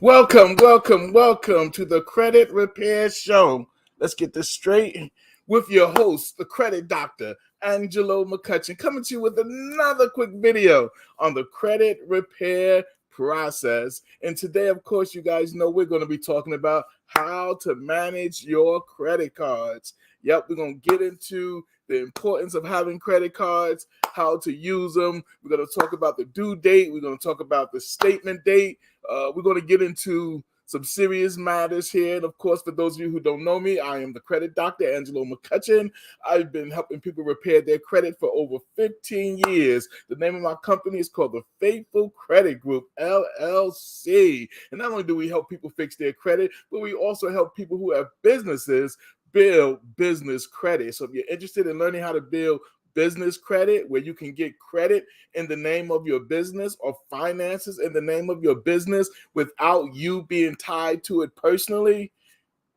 Welcome to the Credit Repair Show. Let's get this straight with your host, the credit doctor, Angelo McCutcheon, coming to you with another quick video on the credit repair process. And today, of course, you guys know we're going to be talking about how to manage your credit cards. Yep, we're going to get into the importance of having credit cards, how to use them. We're going to talk about the due date. We're going to talk about the statement date. We're going to get into some serious matters here. And of course, for those of you who don't know me, I am the credit doctor, Angelo McCutcheon. I've been helping people repair their credit for over 15 years. The name of my company is called the Faithful Credit Group, LLC. And not only do we help people fix their credit, but we also help people who have businesses build business credit. So if you're interested in learning how to build business credit, where you can get credit in the name of your business or finances in the name of your business without you being tied to it personally,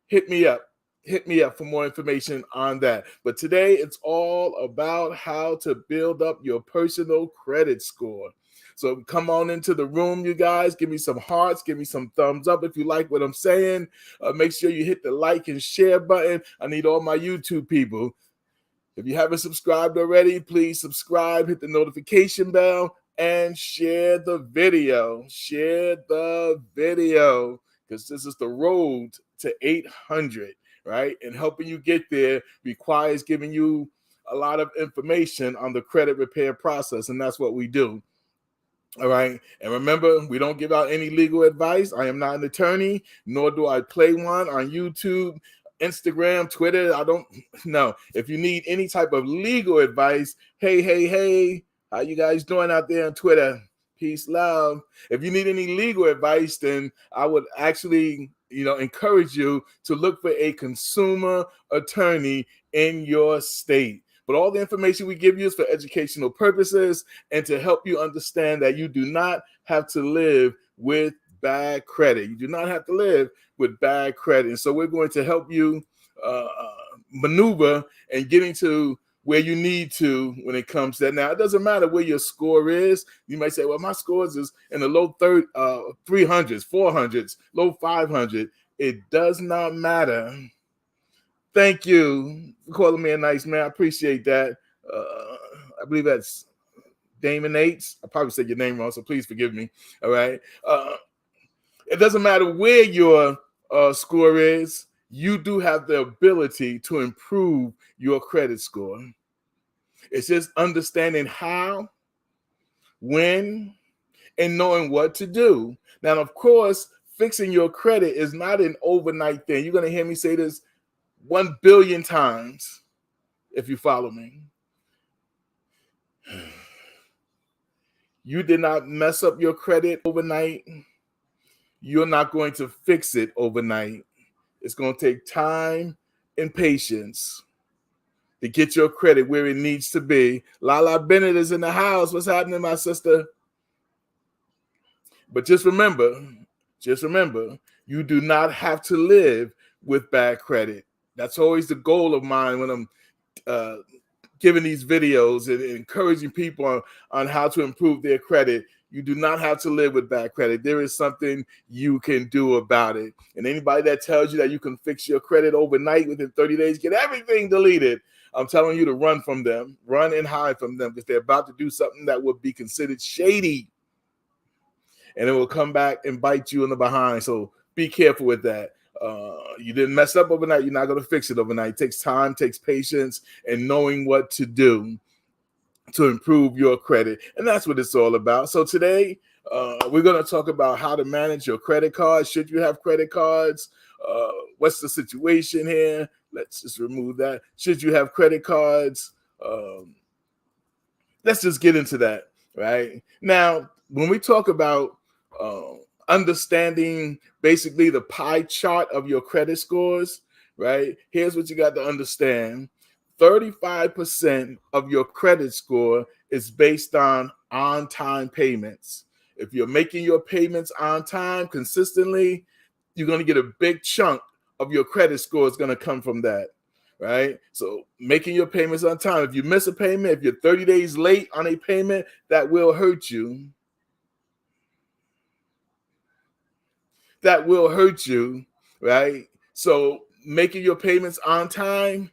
hit me up. Hit me up for more information on that. But today it's all about how to build up your personal credit score. So come on into the room, you guys. Give me some hearts. Give me some thumbs up if you like what I'm saying. Make sure you hit the like and share button. I need all my YouTube people. If you haven't subscribed already, please subscribe, hit the notification bell, and share the video. Share the video, because this is the road to 800, right? And helping you get there requires giving you a lot of information on the credit repair process, and that's what we do. All right. And remember, we don't give out any legal advice. I am not an attorney, nor do I play one on YouTube, Instagram, Twitter. I don't know. If you need any type of legal advice, hey, how you guys doing out there on Twitter? Peace, love. If you need any legal advice, then I would actually, encourage you to look for a consumer attorney in your state. But all the information we give you is for educational purposes and to help you understand that you do not have to live with bad credit. You do not have to live with bad credit. And so we're going to help you maneuver and getting to where you need to when it comes to that. Now, it doesn't matter where your score is. You might say, well, my scores is in the low 300s, 400s, low 500. It does not matter. Thank you for calling me a nice man. I appreciate that. I believe that's Damon Nates. I probably said your name wrong, so please forgive me. All right. It doesn't matter where your score is. You do have the ability to improve your credit score. It's just understanding how, when, and knowing what to do. Now, of course, fixing your credit is not an overnight thing. You're going to hear me say this 1 billion times if you follow me. You did not mess up your credit overnight. You're not going to fix it overnight. It's going to take time and patience to get your credit where it needs to be. Lala Bennett is in the house. What's happening, my sister? But just remember, you do not have to live with bad credit. That's always the goal of mine when I'm giving these videos and encouraging people on how to improve their credit. You do not have to live with bad credit. There is something you can do about it. And anybody that tells you that you can fix your credit overnight within 30 days, get everything deleted, I'm telling you to run from them, run and hide from them, because they're about to do something that would be considered shady. And it will come back and bite you in the behind. So be careful with that. You didn't mess up overnight. You're not going to fix it overnight. It takes time, takes patience, and knowing what to do to improve your credit. And that's what it's all about. So today, we're going to talk about how to manage your credit cards. Should you have credit cards? What's the situation here? Let's just remove that. Should you have credit cards? Let's just get into that, right? Now, when we talk about understanding basically the pie chart of your credit scores, right? Here's what you got to understand. 35% of your credit score is based on on-time payments. If you're making your payments on time consistently, you're going to get a big chunk of your credit score is going to come from that, right? So making your payments on time. If you miss a payment, if you're 30 days late on a payment, that will hurt you. that will hurt you, right? So making your payments on time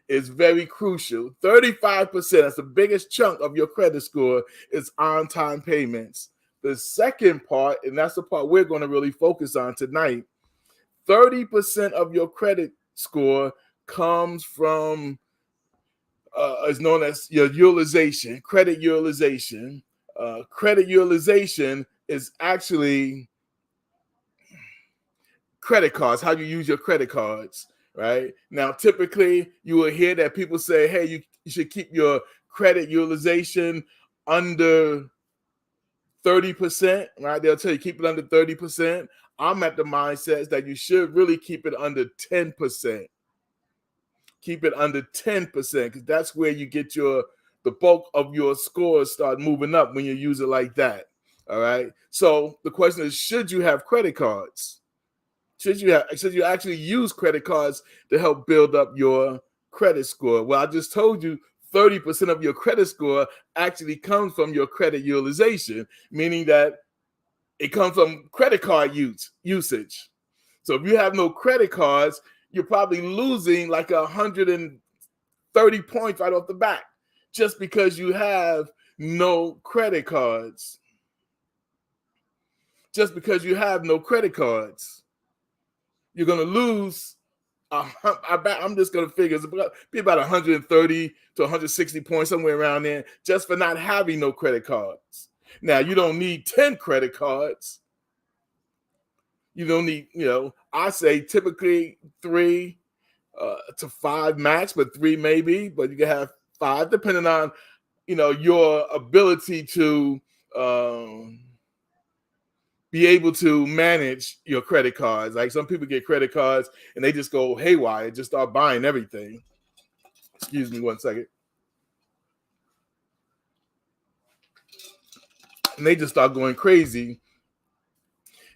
is very crucial. 35%, that's the biggest chunk of your credit score, is on-time payments. The second part, and that's the part we're going to really focus on tonight, 30% of your credit score comes from, is known as your utilization, credit utilization. Credit utilization is actually credit cards, how you use your credit cards, right? Now, typically, you will hear that people say, hey, you should keep your credit utilization under 30%, right? They'll tell you keep it under 30%. I'm at the mindset that you should really keep it under 10%. Keep it under 10% because that's where you get the bulk of your scores start moving up when you use it like that. All right. So the question is, should you have credit cards? Should you actually use credit cards to help build up your credit score? Well, I just told you 30% of your credit score actually comes from your credit utilization, meaning that it comes from credit card usage. So if you have no credit cards, you're probably losing like 130 points right off the bat just because you have no credit cards. Just because you have no credit cards, you're going to lose. I'm just going to figure it's be about 130 to 160 points, somewhere around there, just for not having no credit cards. Now, you don't need 10 credit cards. You don't need, I say typically 3 to 5 max, but 3 maybe, but you can have 5 depending on, your ability to be able to manage your credit cards. Like some people get credit cards and they just go haywire, just start buying everything. Excuse me one second. And they just start going crazy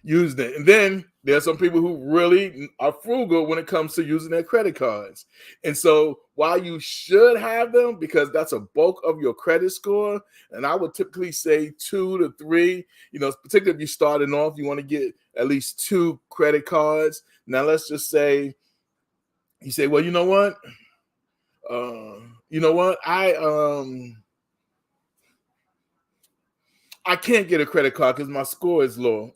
using it. And then there are some people who really are frugal when it comes to using their credit cards. And so while you should have them, because that's a bulk of your credit score, and I would typically say 2 to 3, particularly if you're starting off, you want to get at least 2 credit cards. Now, let's just say, you say, well, you know what? I can't get a credit card because my score is low.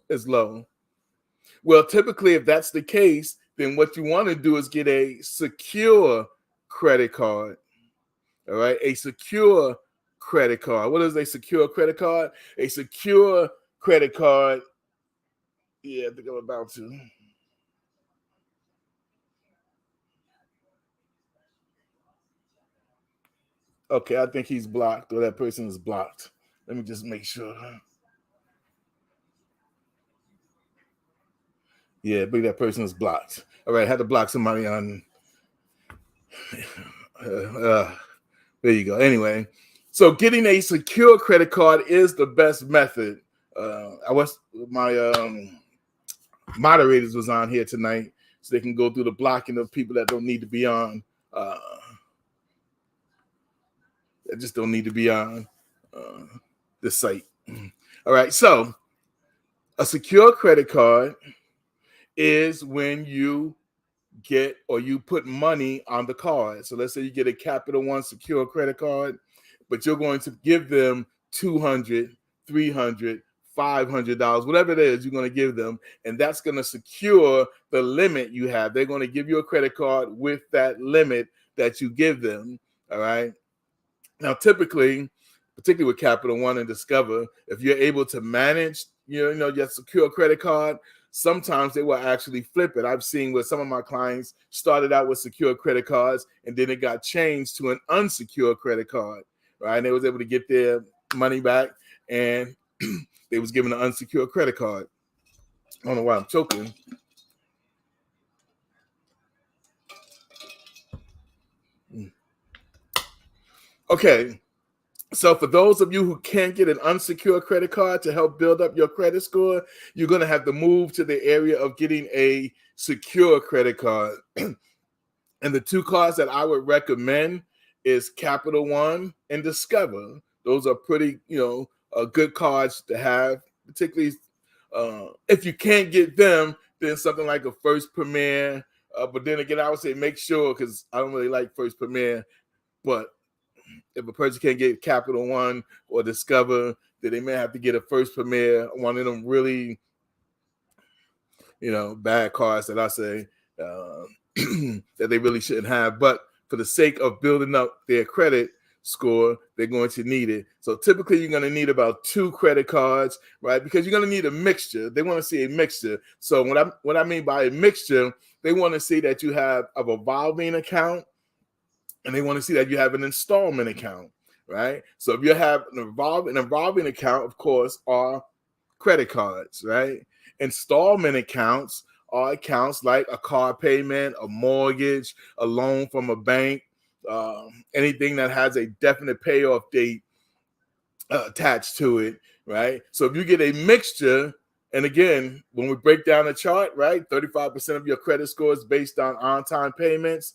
Well, typically, if that's the case, then what you want to do is get a secure credit card. All right, a secure credit card. What is a secure credit card? A secure credit card. Yeah, I think I'm about to. Okay, I think he's blocked, or that person is blocked. Let me just make sure. Yeah, I believe that person is blocked. All right, I had to block somebody on. There you go. Anyway, so getting a secure credit card is the best method. My moderators was on here tonight, so they can go through the blocking of people that don't need to be on. That just don't need to be on the site. All right, so a secure credit card is when you get or you put money on the card. So let's say you get a Capital One secure credit card, but you're going to give them $200, $300, $500, whatever it is you're going to give them, and that's going to secure the limit you have. They're going to give you a credit card with that limit that you give them. All right. Now, typically, particularly with Capital One and Discover, if you're able to manage, your secure credit card, sometimes they will actually flip it. I've seen where some of my clients started out with secure credit cards, and then it got changed to an unsecured credit card, right? And they was able to get their money back, and they was given an unsecured credit card. I don't know why I'm choking. Okay. So for those of you who can't get an unsecured credit card to help build up your credit score, you're going to have to move to the area of getting a secure credit card. And the 2 cards that I would recommend is Capital One and Discover. Those are pretty, good cards to have, particularly if you can't get them, than something like a First Premier. But then again, I would say make sure, because I don't really like First Premier, but if a person can't get Capital One or Discover, then they may have to get a First Premier, one of them really, bad cards that I say that they really shouldn't have. But for the sake of building up their credit score, they're going to need it. So typically you're going to need about 2 credit cards, right? Because you're going to need a mixture. They want to see a mixture. So what I mean by a mixture, they want to see that you have a revolving account, and they want to see that you have an installment account, right? So if you have an revolving account, of course, are credit cards, right? Installment accounts are accounts like a car payment, a mortgage, a loan from a bank, anything that has a definite payoff date attached to it, right? So if you get a mixture, and again, when we break down the chart, right, 35% of your credit score is based on time payments.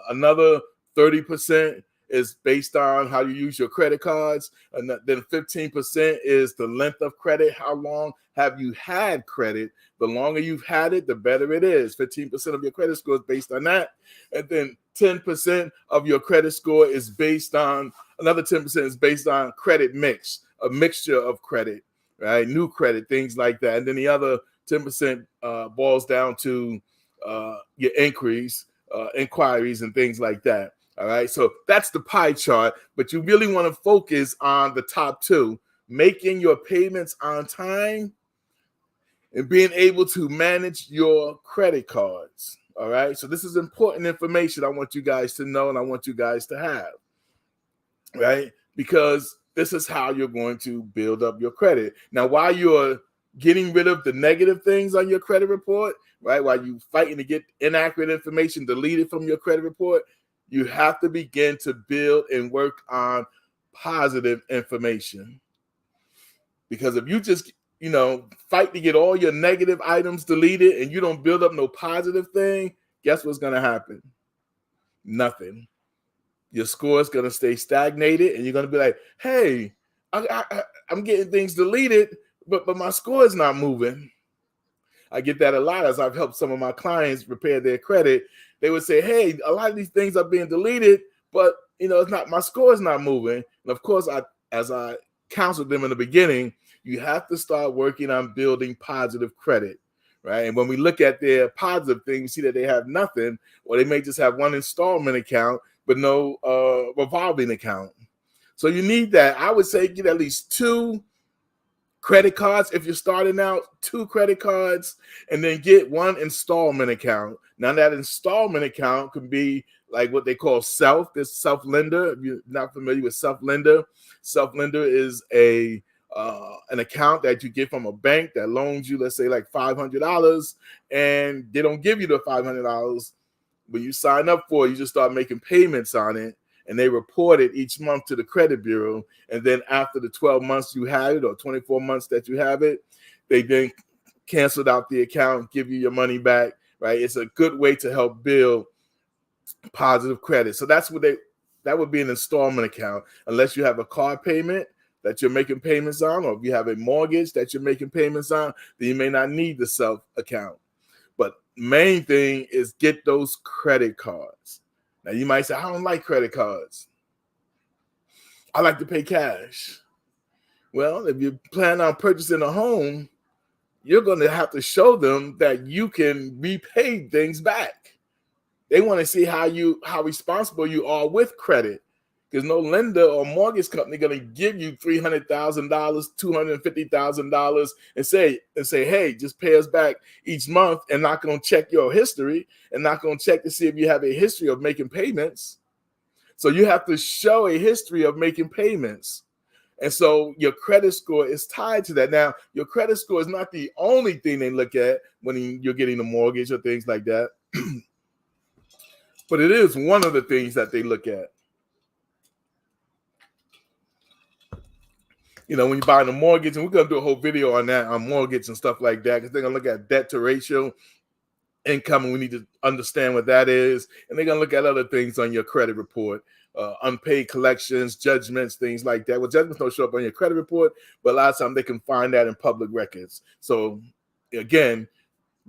Another 30% is based on how you use your credit cards. And then 15% is the length of credit. How long have you had credit? The longer you've had it, the better it is. 15% of your credit score is based on that. And then 10% of your credit score is based on, another 10% is based on credit mix, a mixture of credit, right? New credit, things like that. And then the other 10% boils down to your inquiries and things like that. All right, so that's the pie chart, but you really want to focus on the top 2, making your payments on time and being able to manage your credit cards. All right, so this is important information I want you guys to know and I want you guys to have, right? Because this is how you're going to build up your credit. Now, while you're getting rid of the negative things on your credit report, right, while you're fighting to get inaccurate information deleted from your credit report, you have to begin to build and work on positive information. Because if you just, fight to get all your negative items deleted and you don't build up no positive thing, guess what's going to happen? Nothing. Your score is going to stay stagnated and you're going to be like, hey, I'm getting things deleted, but my score is not moving. I get that a lot as I've helped some of my clients repair their credit. They would say, hey, a lot of these things are being deleted, but it's not, my score is not moving. And of course, as I counseled them in the beginning, you have to start working on building positive credit, right? And when we look at their positive things, we see that they have nothing, or they may just have one installment account, but no revolving account. So you need that. I would say get at least 2 credit cards if you're starting out, 2 credit cards, and then get 1 installment account. Now that installment account can be like what they call this self-lender. If you're not familiar with self-lender is an account that you get from a bank that loans you, let's say like $500, and they don't give you the $500. When you sign up for it, you just start making payments on it, and they report it each month to the credit bureau. And then after the 12 months you have it, or 24 months that you have it, they then canceled out the account, give you your money back, right? It's a good way to help build positive credit. So that would be an installment account, unless you have a car payment that you're making payments on, or if you have a mortgage that you're making payments on, then you may not need the self account. But main thing is get those credit cards. Now you might say, I don't like credit cards. I like to pay cash. Well, if you plan on purchasing a home, you're going to have to show them that you can repay things back. They want to see how responsible you are with credit, because no lender or mortgage company going to give you $300,000, $250,000 and say, hey, just pay us back each month, and not going to check your history and not going to check to see if you have a history of making payments. So you have to show a history of making payments. And so your credit score is tied to that. Now, your credit score is not the only thing they look at when you're getting a mortgage or things like that. But it is one of the things that they look at. When you're buying a mortgage, and we're going to do a whole video on that, on mortgage and stuff like that, because they're going to look at debt to ratio, income, and we need to understand what that is. And they're going to look at other things on your credit report, unpaid collections, judgments, things like that. Well, judgments don't show up on your credit report, but a lot of times they can find that in public records. So again,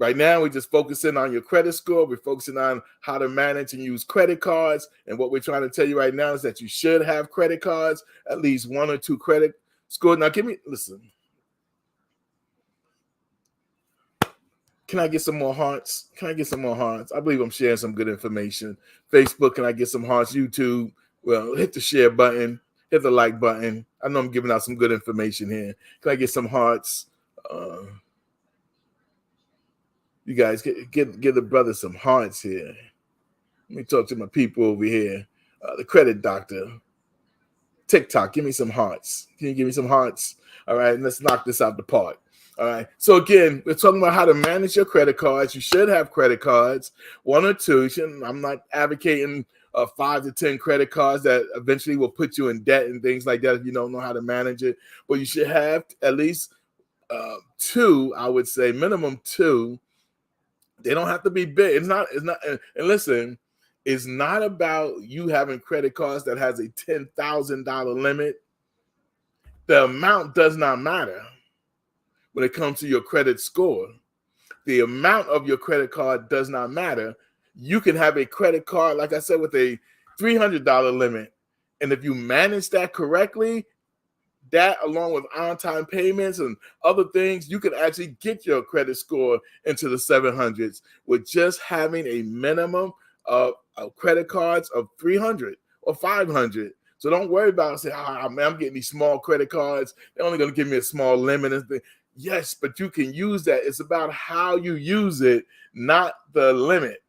Right now, we're just focusing on your credit score. We're focusing on how to manage and use credit cards. And what we're trying to tell you right now is that you should have credit cards, at least 1 or 2 credit scores. Now, listen. Can I get some more hearts? Can I get some more hearts? I believe I'm sharing some good information. Facebook, can I get some hearts? YouTube, well, hit the share button, hit the like button. I know I'm giving out some good information here. Can I get some hearts? You guys give the brother some hearts here. Let me talk to my people over here. The credit doctor. TikTok, give me some hearts. Can you give me some hearts? All right, let's knock this out the park. All right. So again, we're talking about how to manage your credit cards. You should have credit cards, 1 or 2. I'm not advocating 5 to 10 credit cards that eventually will put you in debt and things like that if you don't know how to manage it. But you should have at least 2, I would say, minimum 2. They don't have to be big. It's not. And listen, it's not about you having credit cards that has a $10,000 limit. The amount does not matter when it comes to your credit score. The amount of your credit card does not matter. You can have a credit card, like I said, with a $300 limit. And if you manage that correctly, that along with on-time payments and other things, you can actually get your credit score into the 700s with just having a minimum of credit cards of 300 or 500. So don't worry about saying, man, I'm getting these small credit cards. They're only going to give me a small limit and things. Yes, but you can use that. It's about how you use it, not the limit.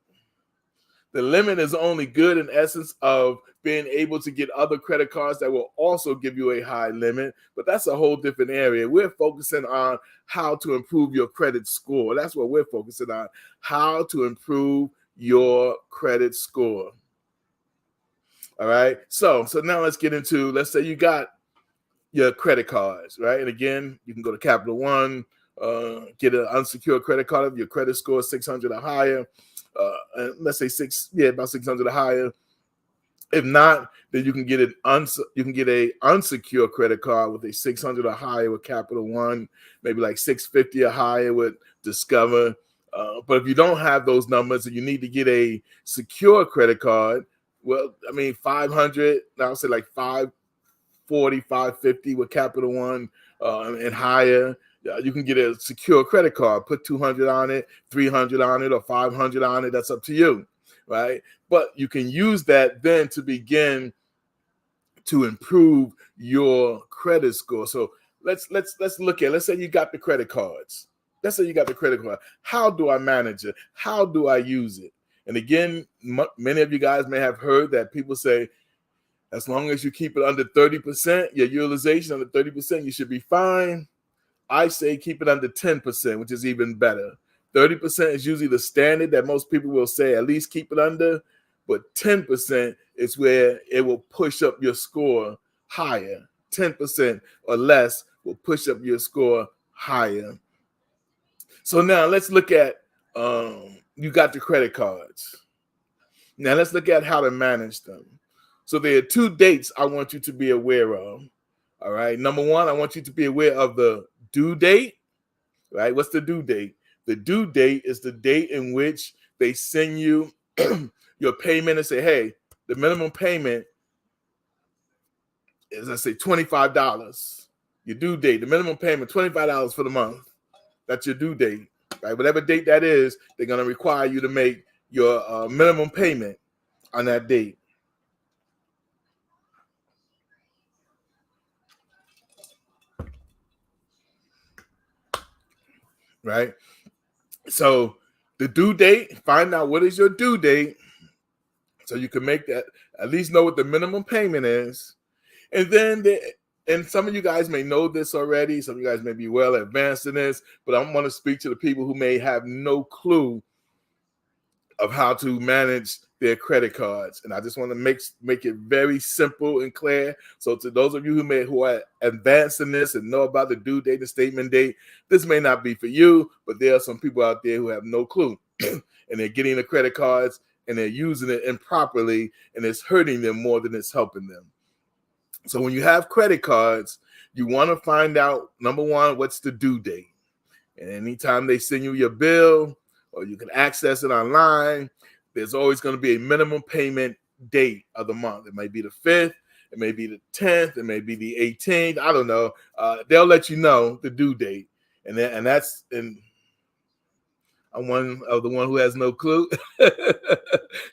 The limit is only good in essence of being able to get other credit cards that will also give you a high limit, but that's a whole different area. We're focusing on how to improve your credit score. That's what we're focusing on, how to improve your credit score. All right. So now let's get into, let's say you got your credit cards, right? And again, you can go to Capital One, get an unsecured credit card if your credit score is 600 or higher. And let's say about 600 or higher. If not, then you can get a unsecured credit card with a 600 or higher with Capital One, maybe like 650 or higher with Discover. But if you don't have those numbers and you need to get a secure credit card, well, I mean, 500, I would say like 540, 550 with Capital One and higher. You can get a secure credit card, put 200 on it, 300 on it, or 500 on it. That's up to you, right? But you can use that then to begin to improve your credit score. So let's look at, let's say you got the credit cards. Let's say you got the credit card. How do I manage it? How do I use it? And again, many of you guys may have heard that people say, as long as you keep it under 30%, your utilization under 30%, you should be fine. I say keep it under 10%, which is even better. 30% is usually the standard that most people will say, at least keep it under. But 10% is where it will push up your score higher. 10% or less will push up your score higher. So now let's look at, you got the credit cards. Now let's look at how to manage them. So there are 2 dates I want you to be aware of. All right. Number 1, I want you to be aware of the due date, right? What's the due date? The due date is the date in which they send you your payment and say, hey, the minimum payment is, let's say, $25. Your due date, the minimum payment, $25 for the month. That's your due date, right? Whatever date that is, they're going to require you to make your minimum payment on that date. Right? So the due date, find out what is your due date so you can make that, at least know what the minimum payment is. And then, and some of you guys may know this already. Some of you guys may be well advanced in this, but I want to speak to the people who may have no clue of how to manage their credit cards. And I just want to make it very simple and clear. So to those of you who are advanced in this and know about the due date and statement date, this may not be for you, but there are some people out there who have no clue and they're getting the credit cards and they're using it improperly and it's hurting them more than it's helping them. So when you have credit cards, you want to find out, number 1, what's the due date? And anytime they send you your bill, or you can access it online. There's always going to be a minimum payment date of the month. It might be the 5th, it may be the 10th, it may be the 18th. I don't know. They'll let you know the due date, and that's in. I'm one who has no clue.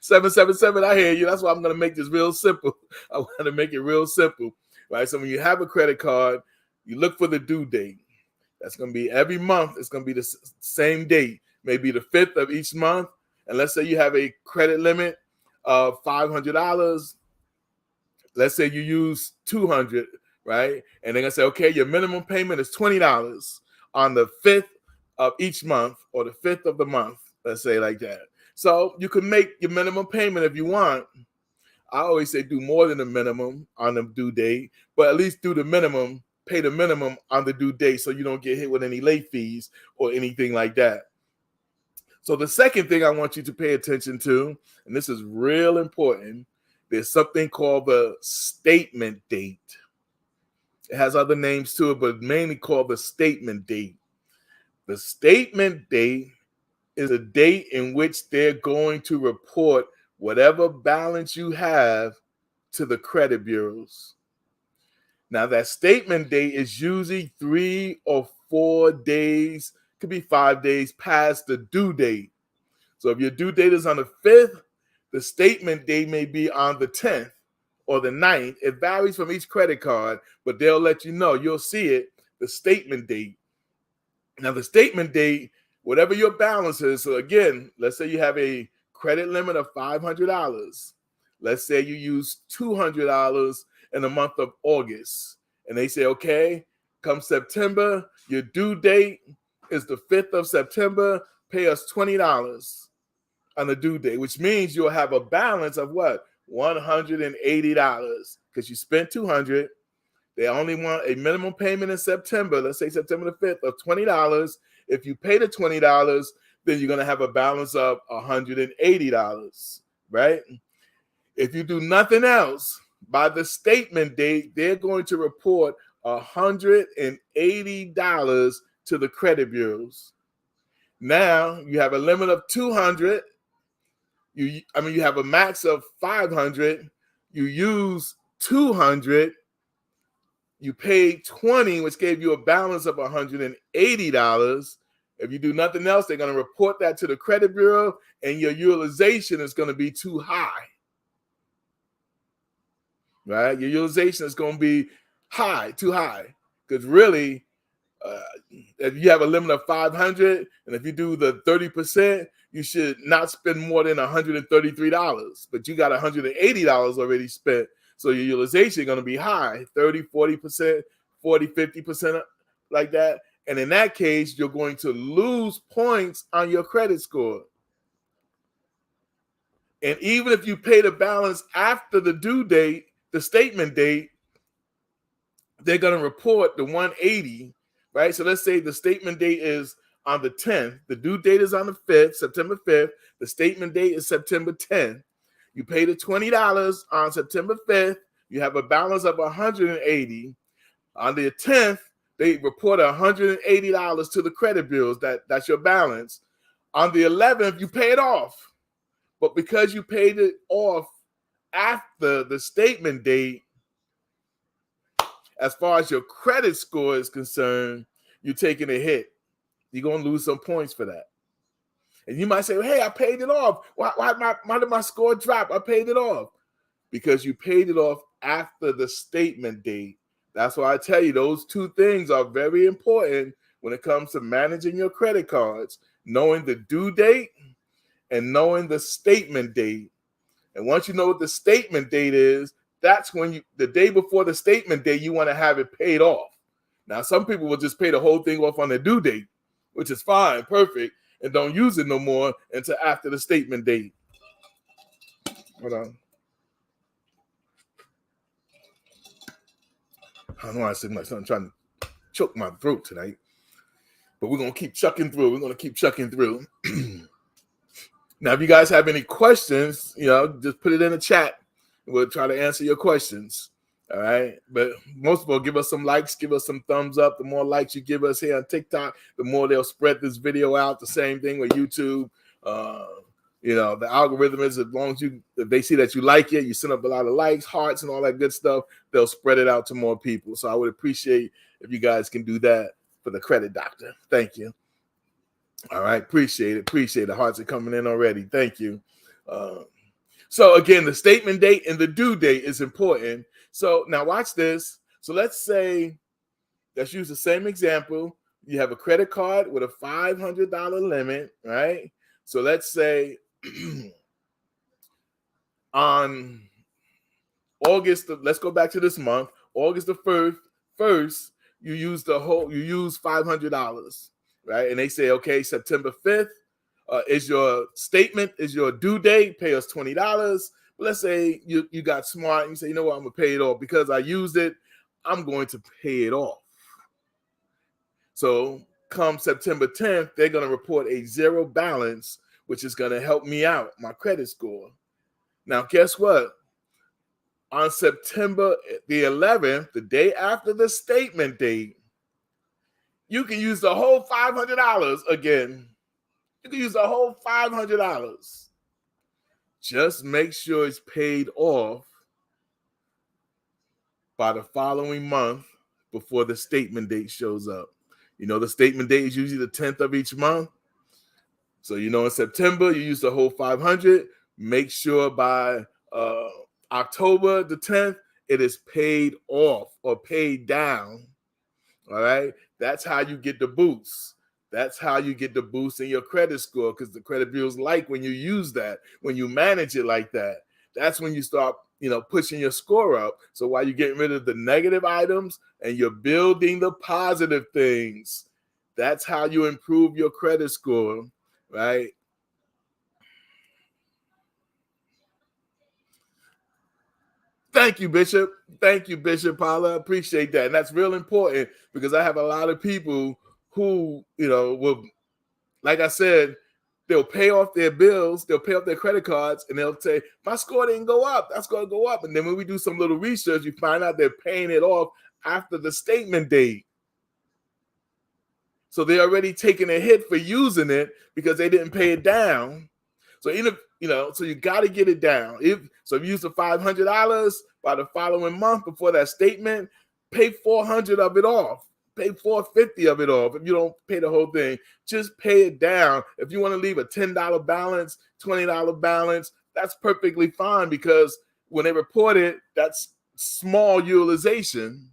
777, I hear you. That's why I'm going to make this real simple. I want to make it real simple, right? So when you have a credit card, you look for the due date. That's going to be every month. It's going to be the same date, maybe the 5th of each month. And let's say you have a credit limit of $500. Let's say you use $200, right? And they're going to say, okay, your minimum payment is $20 on the 5th of each month, or the 5th of the month, let's say like that. So you can make your minimum payment if you want. I always say do more than the minimum on the due date, but at least do the minimum, pay the minimum on the due date so you don't get hit with any late fees or anything like that. So the second thing I want you to pay attention to, and this is real important, there's something called the statement date. It has other names to it, but mainly called the statement date. The statement date is a date in which they're going to report whatever balance you have to the credit bureaus. Now, that statement date is usually 3 or 4 days, could be 5 days past the due date. So if your due date is on the 5th, the statement date may be on the 10th or the 9th. It varies from each credit card, but they'll let you know. You'll see it, the statement date. Now, the statement date, whatever your balance is, so again, let's say you have a credit limit of $500. Let's say you use $200 in the month of August. And they say, okay, come September, your due date is the 5th of September, pay us $20 on the due date, which means you'll have a balance of what? $180 because you spent $200. They only want a minimum payment in September, let's say September the 5th, of $20. If you pay the $20, then you're going to have a balance of $180, right? If you do nothing else, by the statement date, they're going to report $180 to the credit bureaus. Now, you have a limit of $200. You have a max of $500. You use $200. You paid $20, which gave you a balance of $180. If you do nothing else, they're going to report that to the credit bureau, and your utilization is going to be too high. Right? Your utilization is going to be high, too high. Because really, if you have a limit of $500, and if you do the 30%, you should not spend more than $133. But you got $180 already spent. So your utilization is going to be high, 30, 40%, 40, 50%, like that. And in that case, you're going to lose points on your credit score. And even if you pay the balance after the due date, the statement date, they're going to report the 180, right? So let's say the statement date is on the 10th. The due date is on the 5th, September 5th. The statement date is September 10th. You pay the $20 on September 5th. You have a balance of $180. On the 10th, they report $180 to the credit bureaus. That's your balance. On the 11th, you pay it off. But because you paid it off after the statement date, as far as your credit score is concerned, you're taking a hit. You're going to lose some points for that. And you might say, well, hey, I paid it off. Why did my score drop? I paid it off. Because you paid it off after the statement date. That's why I tell you those two things are very important when it comes to managing your credit cards, knowing the due date and knowing the statement date. And once you know what the statement date is, that's when the day before the statement date, you want to have it paid off. Now, some people will just pay the whole thing off on the due date, which is fine, perfect, and don't use it no more until after the statement date. Hold on. I don't know why I said my son trying to choke my throat tonight, but we're going to keep chucking through. Now, if you guys have any questions, just put it in the chat. We'll try to answer your questions. All right. But most of all, give us some likes, give us some thumbs up. The more likes you give us here on TikTok, the more they'll spread this video out. The same thing with YouTube. The algorithm is, as long as if they see that you like it, you send up a lot of likes, hearts, and all that good stuff, they'll spread it out to more people. So I would appreciate if you guys can do that for the Credit Doctor. Thank you. All right. Appreciate it. Appreciate it. The hearts are coming in already. Thank you. So again, the statement date and the due date is important. So now watch this. So let's use the same example. You have a credit card with a $500 limit, right? So let's say on let's go back to this month, August the 1st, you use $500, right? And they say, okay, September 5th is your due date, pay us $20. But let's say you got smart and you say, you know what, I'm gonna pay it off because I used it, I'm going to pay it off. So come September 10th, they're gonna report a zero balance, which is gonna help me out, my credit score. Now, guess what? On September the 11th, the day after the statement date, you can use the whole $500 again. You can use the whole $500. Just make sure it's paid off by the following month before the statement date shows up. You know, the statement date is usually the 10th of each month. So, in September, you use the whole 500. Make sure by October the 10th, it is paid off or paid down. All right. That's how you get the boost. That's how you get the boost in your credit score, because the credit bureaus like when you use that, when you manage it like that. That's when you start, pushing your score up. So while you're getting rid of the negative items and you're building the positive things, that's how you improve your credit score, right? Thank you, Bishop. Thank you, Bishop Paula. Appreciate that. And that's real important because I have a lot of people who, will, like I said, they'll pay off their bills, they'll pay off their credit cards, and they'll say, my score didn't go up. That's going to go up. And then when we do some little research, you find out they're paying it off after the statement date. So they're already taking a hit for using it because they didn't pay it down. So so you got to get it down. If you use the $500 by the following month before that statement, pay $400 of it off. Pay $450 of it off. If you don't pay the whole thing, just pay it down. If you want to leave a $10 balance, $20 balance, that's perfectly fine because when they report it, that's small utilization,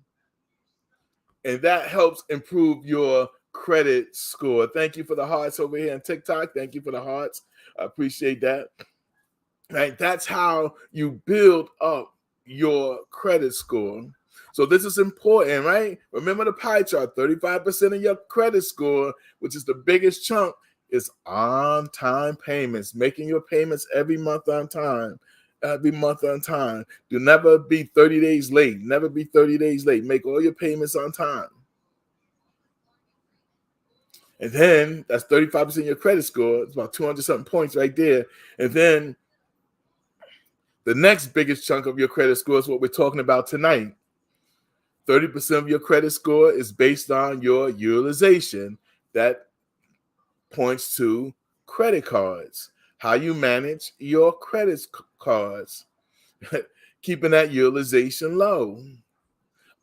and that helps improve your credit score. Thank you for the hearts over here on TikTok. Thank you for the hearts. I appreciate that. Right, that's how you build up your credit score. So this is important, right? Remember the pie chart, 35% of your credit score, which is the biggest chunk, is on-time payments, making your payments every month on time. Every month on time. Do never be 30 days late. Never be 30 days late. Make all your payments on time. And then that's 35% of your credit score. It's about 200-something points right there. And then the next biggest chunk of your credit score is what we're talking about tonight. 30% of your credit score is based on your utilization. That points to credit cards, how you manage your credit cards, keeping that utilization low,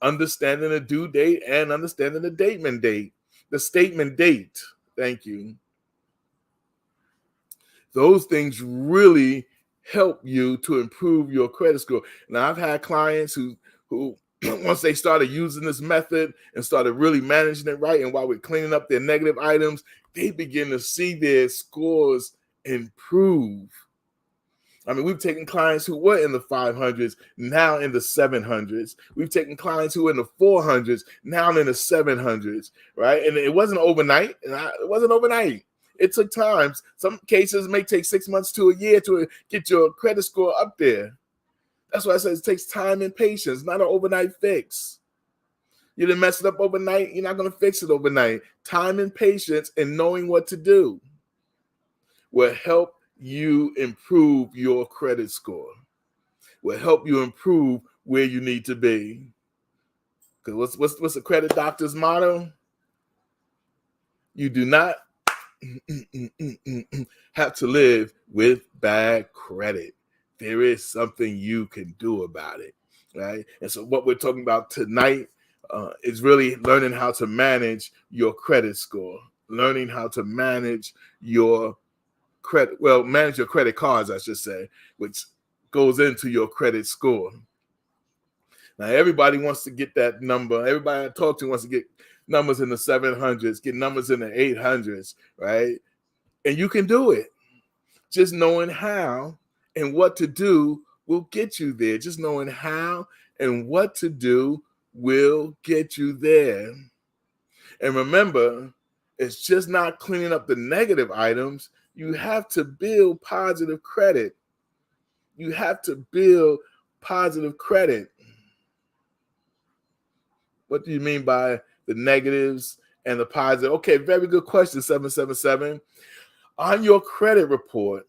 understanding the due date and understanding the statement date. Thank you. Those things really help you to improve your credit score. Now, I've had clients who once they started using this method and started really managing it right, and while we're cleaning up their negative items, they begin to see their scores improve. I mean, we've taken clients who were in the 500s, now in the 700s. We've taken clients who were in the 400s, now in the 700s, right? And it wasn't overnight. It took time. Some cases may take 6 months to a year to get your credit score up there. That's why I said it takes time and patience, not an overnight fix. You didn't mess it up overnight, you're not going to fix it overnight. Time and patience and knowing what to do will help you improve your credit score, will help you improve where you need to be. Because what's the credit doctor's motto? You do not have to live with bad credit. There is something you can do about it, right? And so what we're talking about tonight is really learning how to manage your credit score, learning how to manage your manage your credit cards, I should say, which goes into your credit score. Now, everybody wants to get that number. Everybody I talk to wants to get numbers in the 700s, get numbers in the 800s, right? And you can do it. Just knowing how and what to do will get you there. Just knowing how and what to do will get you there. And remember, it's just not cleaning up the negative items. You have to build positive credit. You have to build positive credit. What do you mean by the negatives and the positive? Okay, very good question, 777. On your credit report,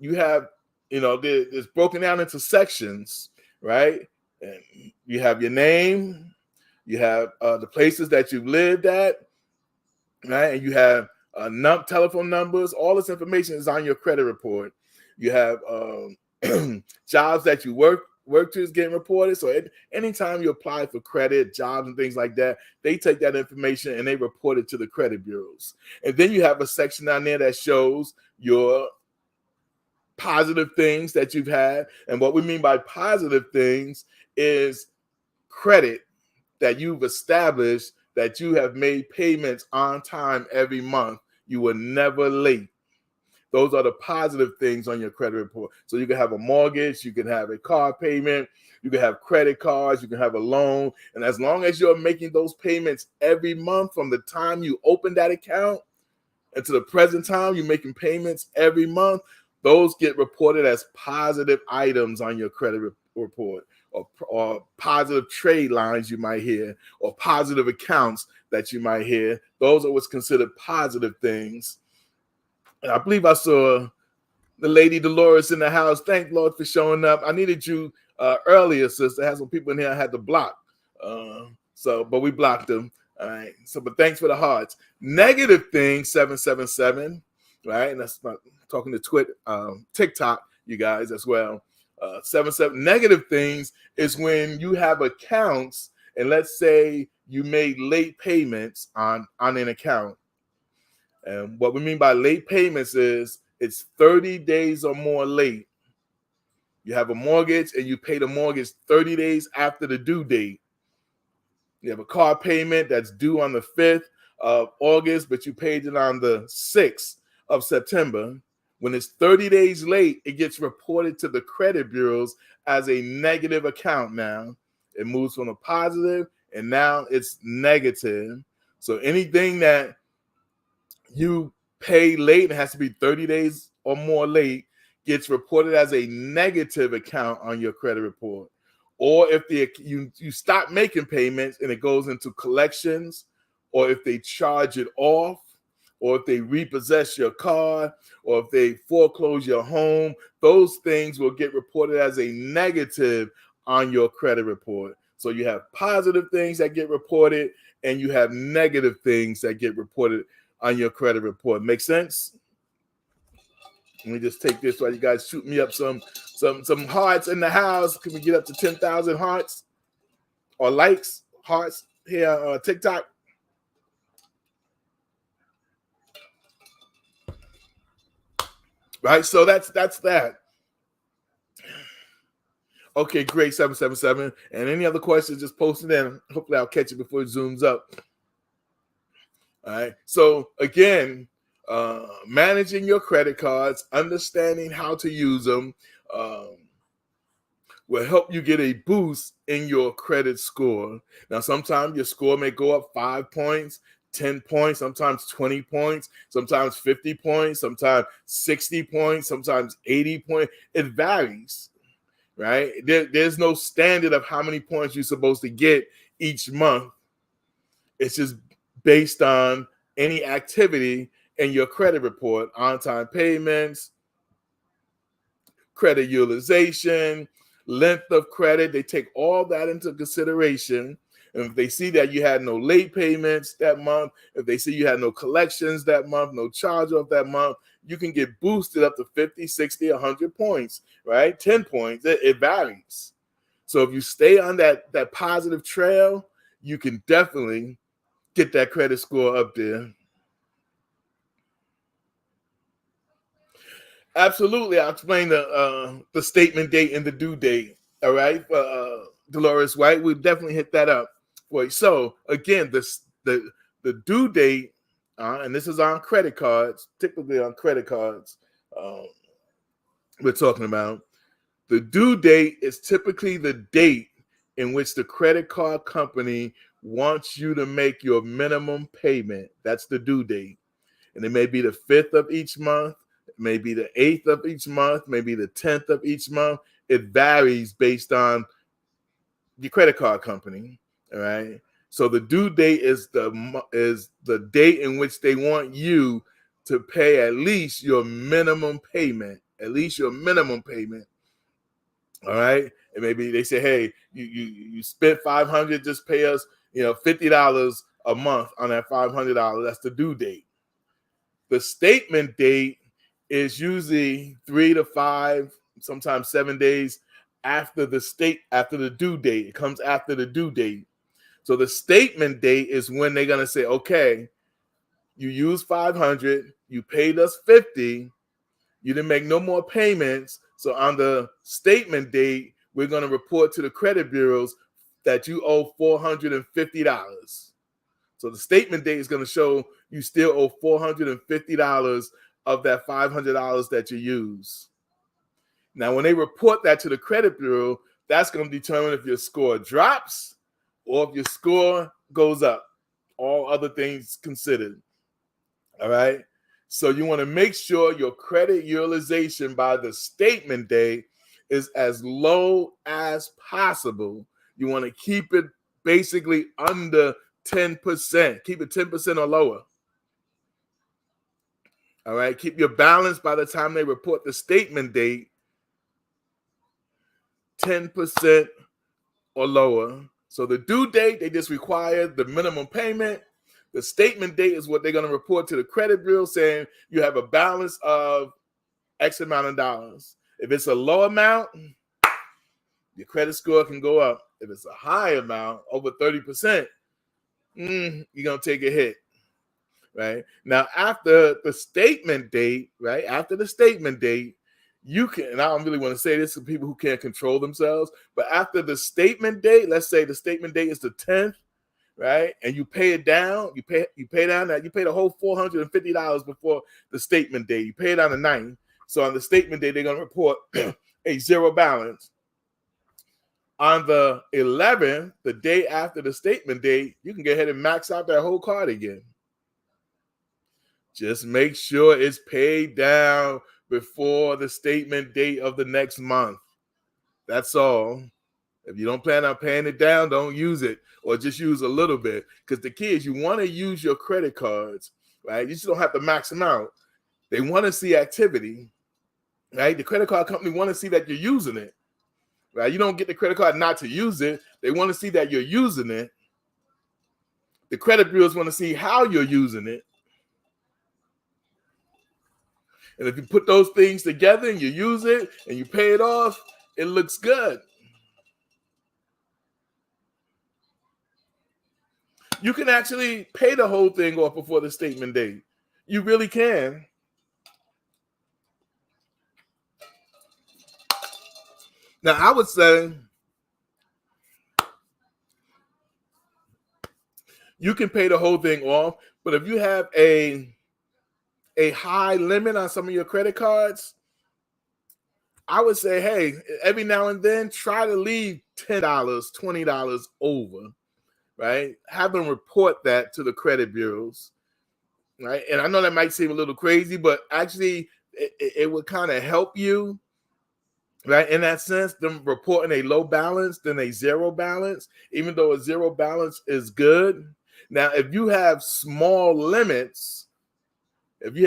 you have, it's broken down into sections, right? And you have your name, you have the places that you've lived at, right? And you have telephone numbers. All this information is on your credit report. You have jobs that you work to is getting reported. So anytime you apply for credit, jobs and things like that, they take that information and they report it to the credit bureaus. And then you have a section down there that shows your positive things that you've had. And what we mean by positive things is credit that you've established, that you have made payments on time every month. You were never late. Those are the positive things on your credit report. So you can have a mortgage, you can have a car payment, you can have credit cards, you can have a loan. And as long as you're making those payments every month from the time you open that account and to the present time, you're making payments every month, those get reported as positive items on your credit report, or positive trade lines you might hear, or positive accounts that you might hear. Those are what's considered positive things. And I believe I saw the lady Dolores in the house. Thank Lord for showing up. I needed you earlier, sister. I had some people in here I had to block. But we blocked them. All right. But thanks for the hearts. Negative things, 777. Right. And that's not talking to TikTok, you guys, as well. 77 negative things is when you have accounts, and let's say you made late payments on an account. And what we mean by late payments is it's 30 days or more late. You have a mortgage and you pay the mortgage 30 days after the due date. You have a car payment that's due on the 5th of August, but you paid it on the 6th of September. When it's 30 days late, it gets reported to the credit bureaus as a negative account now. It moves from a positive and now it's negative. So anything that you pay late, it has to be 30 days or more late, gets reported as a negative account on your credit report. Or if you stop making payments and it goes into collections, or if they charge it off, or if they repossess your car, or if they foreclose your home, those things will get reported as a negative on your credit report. So you have positive things that get reported, and you have negative things that get reported on your credit report. Make sense? Let me just take this while you guys shoot me up some hearts in the house. Can we get up to 10,000 hearts or likes, hearts here on TikTok? Right, so that's that. Okay, great, 777. And any other questions, just post it in. Hopefully I'll catch it before it zooms up. All right, so again, managing your credit cards, understanding how to use them will help you get a boost in your credit score. Now, sometimes your score may go up 5 points, 10 points, sometimes 20 points, sometimes 50 points, sometimes 60 points, sometimes 80 points. It varies, right? There's no standard of how many points you're supposed to get each month. It's just based on any activity in your credit report, on-time payments, credit utilization, length of credit. They take all that into consideration. And if they see that you had no late payments that month, if they see you had no collections that month, no charge off that month, you can get boosted up to 50, 60, 100 points, right? 10 points. It varies. So if you stay on that positive trail, you can definitely get that credit score up there. Absolutely. I'll explain the statement date and the due date. All right. Dolores White, we'll definitely hit that up for you. So again, the due date, and this is on credit cards, typically on credit cards, we're talking about. The due date is typically the date in which the credit card company wants you to make your minimum payment. That's the due date. And it may be the 5th of each month, it may be the 8th of each month, maybe the 10th of each month. It varies based on your credit card company. All right. So the due date is the date in which they want you to pay at least your minimum payment. At least your minimum payment. All right. And maybe they say, hey, you spent $500, just pay us, $50 a month on that $500. That's the due date. The statement date is usually 3 to 5, sometimes 7 days after the due date. It comes after the due date. So the statement date is when they're going to say, okay, you used 500, you paid us 50, you didn't make no more payments. So on the statement date, we're going to report to the credit bureaus that you owe $450. So the statement date is going to show you still owe $450 of that $500 that you use. Now, when they report that to the credit bureau, that's going to determine if your score drops or if your score goes up, all other things considered. All right. So you want to make sure your credit utilization by the statement date is as low as possible. You want to keep it basically under 10%. Keep it 10% or lower. All right. Keep your balance by the time they report the statement date 10% or lower. So the due date, they just require the minimum payment. The statement date is what they're going to report to the credit bureau saying you have a balance of X amount of dollars. If it's a low amount, your credit score can go up. If it's a high amount, over 30%, you're going to take a hit, right? Now, after the statement date, right? After the statement date, you can, and I don't really want to say this to people who can't control themselves, but after the statement date, let's say the statement date is the 10th, right? And you pay it down, you pay down that, you pay the whole $450 before the statement date. You pay it on the 9th. So on the statement date, they're going to report a zero balance. On the 11th, the day after the statement date, you can go ahead and max out that whole card again. Just make sure it's paid down before the statement date of the next month. That's all. If you don't plan on paying it down, don't use it, or just use a little bit. Because the key is you want to use your credit cards, right? You just don't have to max them out. They want to see activity, right? The credit card company want to see that you're using it, right? You don't get the credit card not to use it. They want to see that you're using it. The credit bureaus want to see how you're using it. And if you put those things together and you use it and you pay it off, it looks good. You can actually pay the whole thing off before the statement date. You really can. Now, I would say you can pay the whole thing off, but if you have a high limit on some of your credit cards, I would say, hey, every now and then, try to leave $10, $20 over, right? Have them report that to the credit bureaus, right? And I know that might seem a little crazy, but actually it would kind of help you, right? In that sense, them reporting a low balance than a zero balance, even though a zero balance is good. Now, if you have small limits, and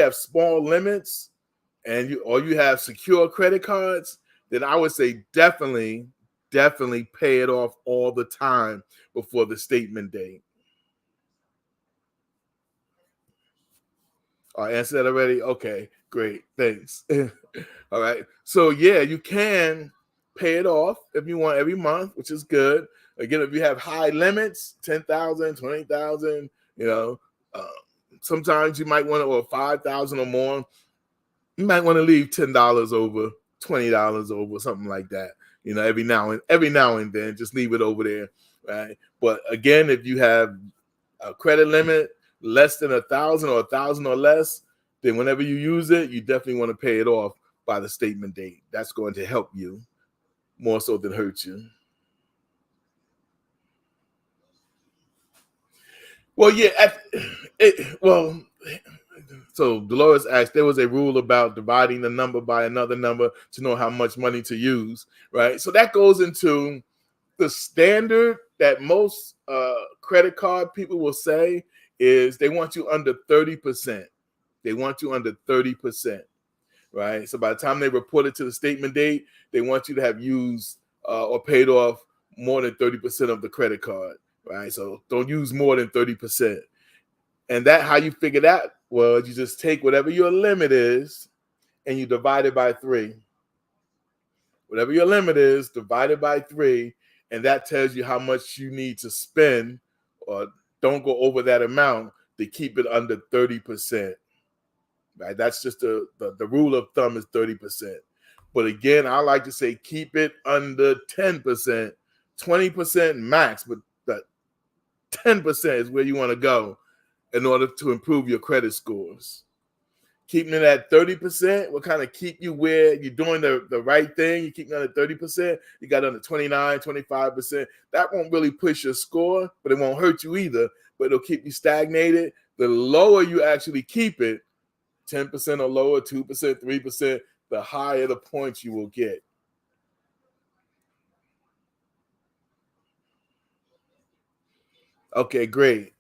you have secure credit cards, then I would say definitely pay it off all the time before the statement date. I answered that already? Okay, great. Thanks. All right. So yeah, you can pay it off if you want every month, which is good. Again, if you have high limits, 10,000, 20,000, you know, uh, sometimes you might want to, or 5,000 or more, you might want to leave $10 over, $20 over, something like that. You know, every now and then, just leave it over there, right? But again, if you have a credit limit less than 1,000 or 1,000 or less, then whenever you use it, you definitely want to pay it off by the statement date. That's going to help you more so than hurt you. Well, yeah. So Dolores asked, there was a rule about dividing the number by another number to know how much money to use, right? So that goes into the standard that most credit card people will say is they want you under 30%. They want you under 30%, right? So by the time they report it to the statement date, they want you to have used or paid off more than 30% of the credit card, right? So don't use more than 30%. And that, how you figure that? Well, you just take whatever your limit is and you divide it by 3. Whatever your limit is, divide it by 3, and that tells you how much you need to spend, or don't go over that amount to keep it under 30%. Right? That's just the rule of thumb is 30%. But again, I like to say keep it under 10%, 20% max, but that 10% is where you want to go in order to improve your credit scores. Keeping it at 30% will kind of keep you where you're doing the right thing. You keep it under 30%, you got under 29, 25%. That won't really push your score, but it won't hurt you either, but it'll keep you stagnated. The lower you actually keep it, 10% or lower, 2%, 3%, the higher the points you will get. Okay, great.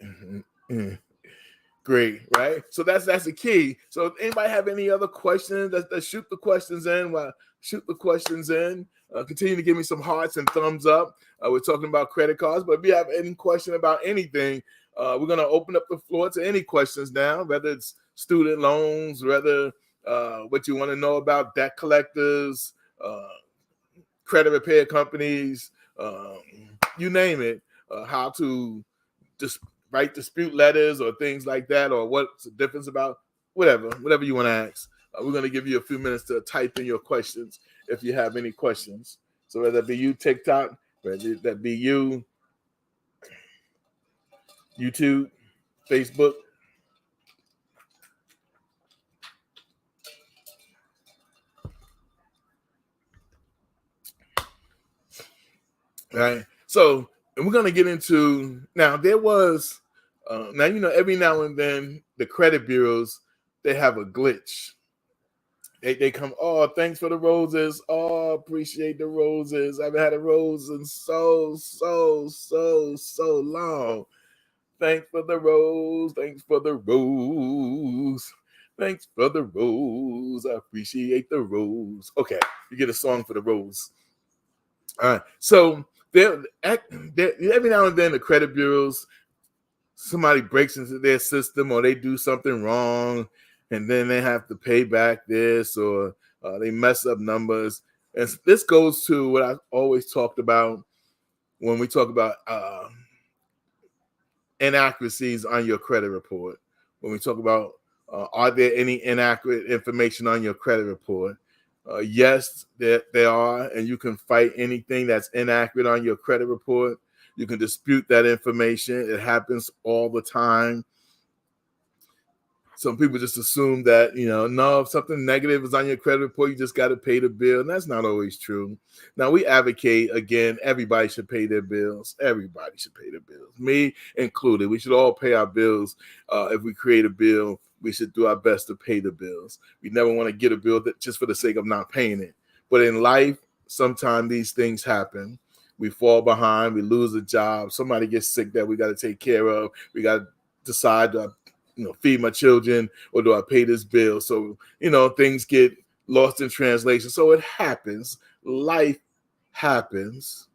Great, right? So that's the key. So if anybody have any other questions, let's shoot the questions in. Shoot the questions in. Continue to give me some hearts and thumbs up. We're talking about credit cards, but if you have any question about anything, we're going to open up the floor to any questions now, whether it's student loans, whether what you want to know about debt collectors, credit repair companies, you name it, how to just write dispute letters or things like that, or what's the difference about whatever you want to ask. We're going to give you a few minutes to type in your questions if you have any questions. So whether that be you, TikTok, whether that be you, YouTube, Facebook. Right. So, and we're going to get into now. There was now, you know, every now and then the credit bureaus, they have a glitch. They come, oh, thanks for the roses. Oh, appreciate the roses. I haven't had a rose in so long. Thanks for the rose. Thanks for the rose. Thanks for the rose. I appreciate the rose. Okay, you get a song for the rose. All right. So there every now and then the credit bureaus, somebody breaks into their system or they do something wrong, and then they have to pay back this, or they mess up numbers. And this goes to what I always talked about when we talk about inaccuracies on your credit report. When we talk about are there any inaccurate information on your credit report? Yes, there are, and you can fight anything that's inaccurate on your credit report. You can dispute that information. It happens all the time. Some people just assume that, no, if something negative is on your credit report, you just got to pay the bill. And that's not always true. Now, we advocate, again, everybody should pay their bills. Everybody should pay their bills, me included. We should all pay our bills. If we create a bill, we should do our best to pay the bills. We never want to get a bill that just for the sake of not paying it. But in life, sometimes these things happen. We fall behind. We lose a job. Somebody gets sick that we got to take care of. We got to decide to feed my children, or do I pay this bill? So, things get lost in translation. So it happens. Life happens.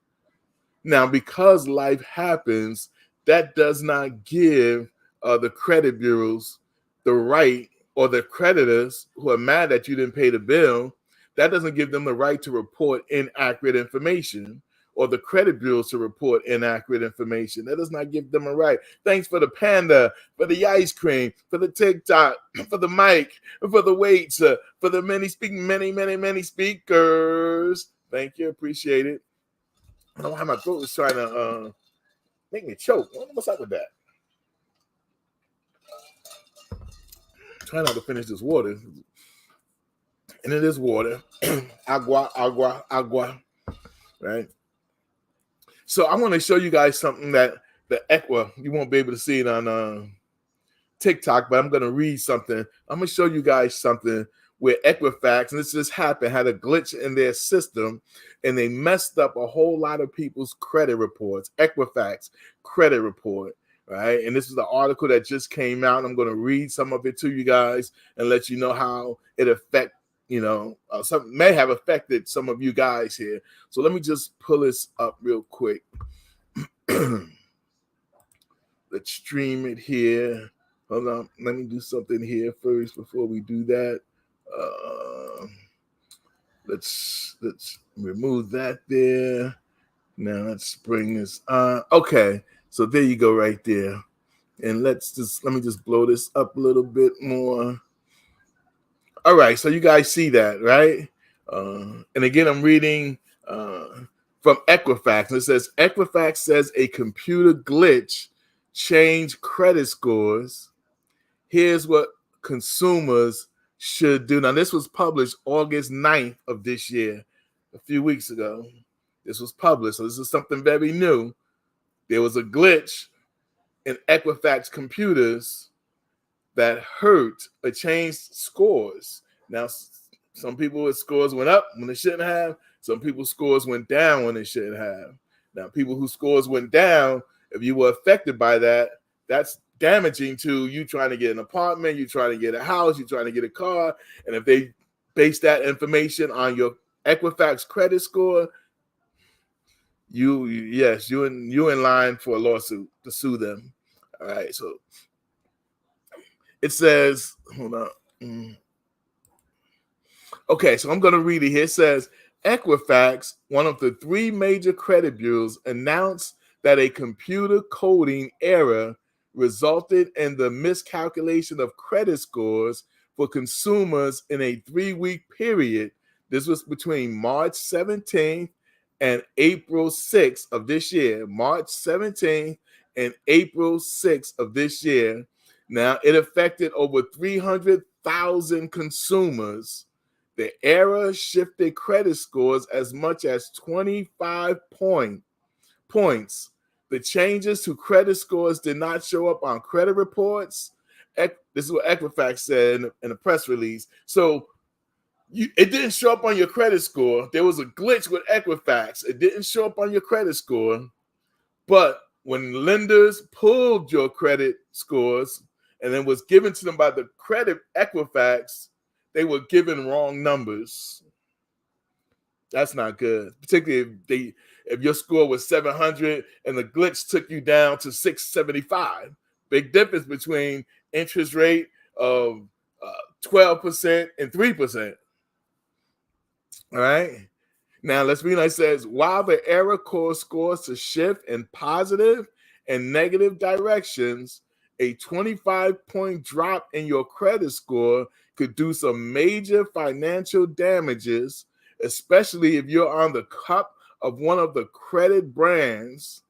Now, because life happens, that does not give the credit bureaus the right, or the creditors who are mad that you didn't pay the bill, that doesn't give them the right to report inaccurate information, or the credit bureaus to report inaccurate information. That does not give them a right. Thanks for the panda, for the ice cream, for the TikTok, for the mic, for the weights, for the many speakers. Thank you. Appreciate it. I don't know how my throat is trying to make me choke. What's up with that? Try not to finish this water. And it is water. Agua. Right? So I want to show you guys something that you won't be able to see it on TikTok, but I'm going to read something. I'm going to show you guys something where Equifax, and this just happened, had a glitch in their system, and they messed up a whole lot of people's credit reports. Equifax credit report, right? And this is the article that just came out. I'm going to read some of it to you guys and let you know how it affects, some may have affected some of you guys here. So let me just pull this up real quick. Let's stream it here. Hold on. Let me do something here first before we do that. Let's remove that there. Now let's bring this on. Okay. So there you go right there. And let me just blow this up a little bit more. All right, so you guys see that, right? And again, I'm reading from Equifax. It says, Equifax says a computer glitch changed credit scores. Here's what consumers should do. Now, this was published August 9th of this year, a few weeks ago. This was published, so this is something very new. There was a glitch in Equifax computers that hurt or changed scores. Now, some people's scores went up when they shouldn't have. Some people's scores went down when they shouldn't have. Now, people whose scores went down, if you were affected by that, that's damaging to you trying to get an apartment, you trying to get a house, you trying to get a car. And if they base that information on your Equifax credit score, you in line for a lawsuit to sue them. All right, so it says, hold on. Okay, so I'm going to read it here. It says, Equifax, one of the three major credit bureaus, announced that a computer coding error resulted in the miscalculation of credit scores for consumers in a 3-week period. This was between March 17th and April 6th of this year. March 17th and April 6th of this year. Now, it affected over 300,000 consumers. The error shifted credit scores as much as 25 points. The changes to credit scores did not show up on credit reports. This is what Equifax said in a press release. So it didn't show up on your credit score. There was a glitch with Equifax. It didn't show up on your credit score. But when lenders pulled your credit scores and then was given to them by the credit Equifax, they were given wrong numbers. That's not good, particularly if your score was 700 and the glitch took you down to 675. Big difference between interest rate of 12% and 3%. All right. Now, let's read what it says. While the error caused scores to shift in positive and negative directions, a 25-point drop in your credit score could do some major financial damages, especially if you're on the cup of one of the credit brands.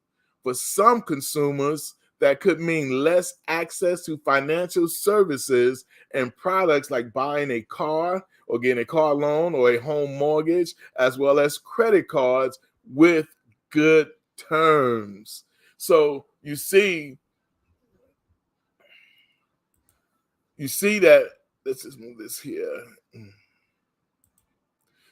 For some consumers, that could mean less access to financial services and products like buying a car or getting a car loan or a home mortgage, as well as credit cards with good terms. So you see that, let's just move this here.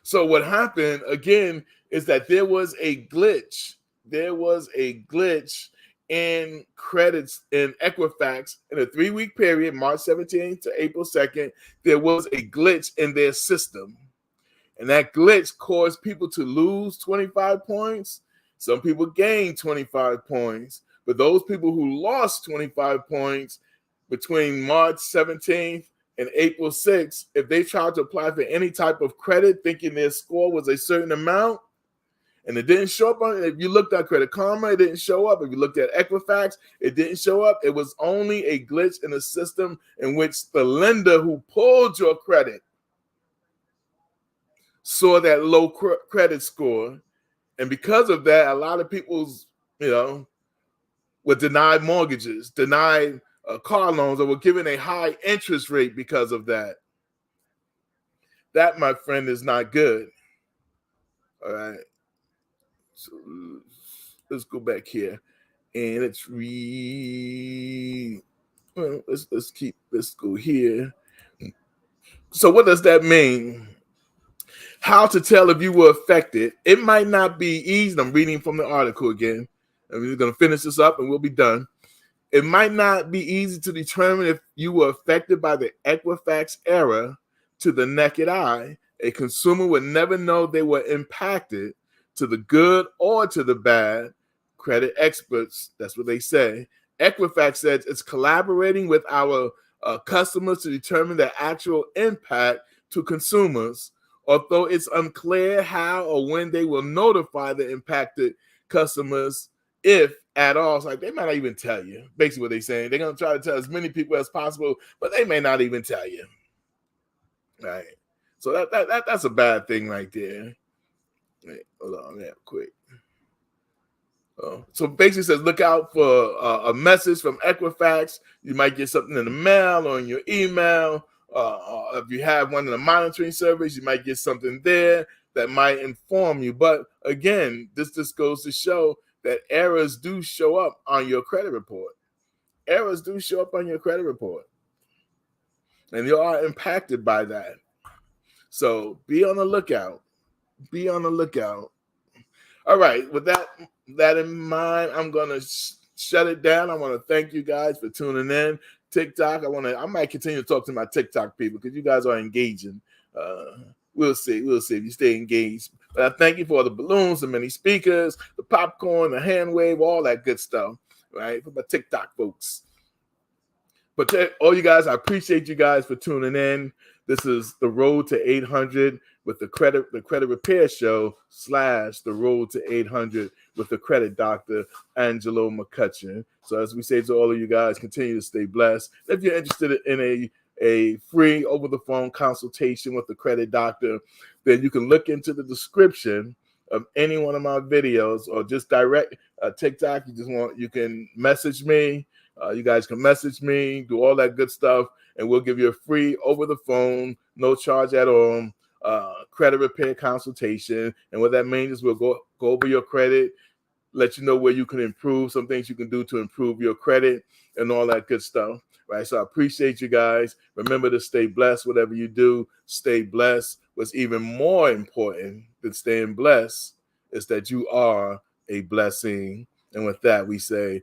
So what happened again is that there was a glitch. There was a glitch in credits in Equifax in a 3-week period, March 17th to April 2nd. There was a glitch in their system. And that glitch caused people to lose 25 points. Some people gained 25 points. But those people who lost 25 points between March 17th and April 6th, if they tried to apply for any type of credit thinking their score was a certain amount, and it didn't show up on it. If you looked at Credit Karma, it didn't show up. If you looked at Equifax, it didn't show up. It was only a glitch in the system in which the lender who pulled your credit saw that low credit score. And because of that, a lot of people's, were denied mortgages, denied car loans, or were given a high interest rate because of that. That, my friend, is not good. All right. So let's go back here and let's go here. So what does that mean? How to tell if you were affected? It might not be easy. I'm reading from the article again. And we're going to finish this up and we'll be done. It might not be easy to determine if you were affected by the Equifax error to the naked eye. A consumer would never know they were impacted to the good or to the bad. Credit experts, that's what they say. Equifax says it's collaborating with our customers to determine the actual impact to consumers, although it's unclear how or when they will notify the impacted customers, if at all. It's like they might not even tell you. Basically what they're saying. They're going to try to tell as many people as possible, but they may not even tell you. Right. So that's a bad thing right there. Wait, hold on, quick. So basically says look out for a message from Equifax. You might get something in the mail or in your email. If you have one of the monitoring service, you might get something there that might inform you. But again, this just goes to show that errors do show up on your credit report. Errors do show up on your credit report. And you are impacted by that. So be on the lookout. Be on the lookout. All right. With that in mind, I'm going to shut it down. I want to thank you guys for tuning in. TikTok, I might continue to talk to my TikTok people because you guys are engaging. We'll see if you stay engaged. But I thank you for the balloons, the mini speakers, the popcorn, the hand wave, all that good stuff, right? For my TikTok folks. But all you guys, I appreciate you guys for tuning in. This is the Road to 800 with the Credit Repair Show / the Road to 800 with the Credit Doctor, Angelo McCutcheon. So as we say to all of you guys, continue to stay blessed. If you're interested in a free over-the-phone consultation with the Credit Doctor, then you can look into the description of any one of my videos or just direct TikTok. You can message me. You guys can message me, do all that good stuff, and we'll give you a free over-the-phone, no charge at all, credit repair consultation. And what that means is we'll go over your credit, let you know where you can improve, some things you can do to improve your credit and all that good stuff, right? So I appreciate you guys. Remember to stay blessed. Whatever you do, stay blessed. What's even more important than staying blessed is that you are a blessing. And with that, we say,